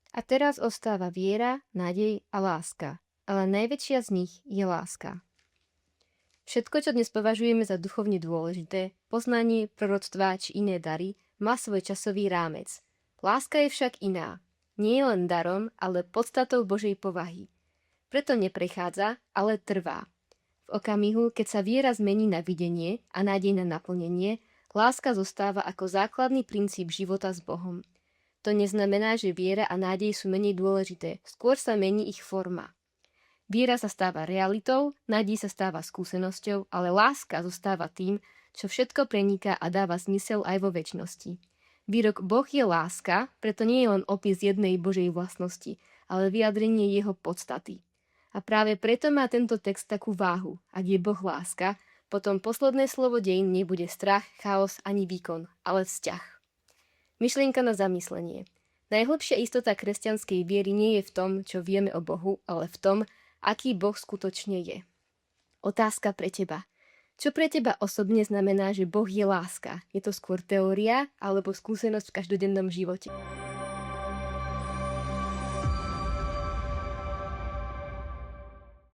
A teraz ostáva viera, nádej a láska. Ale najväčšia z nich je láska. Všetko, čo dnes považujeme za duchovne dôležité, poznanie, proroctvá či iné dary, má svoj časový rámec. Láska je však iná. Nie je len darom, ale podstatou Božej povahy. Preto neprechádza, ale trvá. V okamihu, keď sa viera zmení na videnie a nádej na naplnenie, láska zostáva ako základný princíp života s Bohom. To neznamená, že viera a nádej sú menej dôležité, skôr sa mení ich forma. Viera sa stáva realitou, nádej sa stáva skúsenosťou, ale láska zostáva tým, čo všetko preniká a dáva zmysel aj vo večnosti. Výrok Boh je láska, preto nie je len opis jednej Božej vlastnosti, ale vyjadrenie jeho podstaty. A práve preto má tento text takú váhu. Ak je Boh láska, potom posledné slovo dejín nebude strach, chaos ani výkon, ale vzťah. Myšlienka na zamyslenie. Najhlbšia istota kresťanskej viery nie je v tom, čo vieme o Bohu, ale v tom, aký Boh skutočne je. Otázka pre teba. Čo pre teba osobne znamená, že Boh je láska? Je to skôr teória alebo skúsenosť v každodennom živote?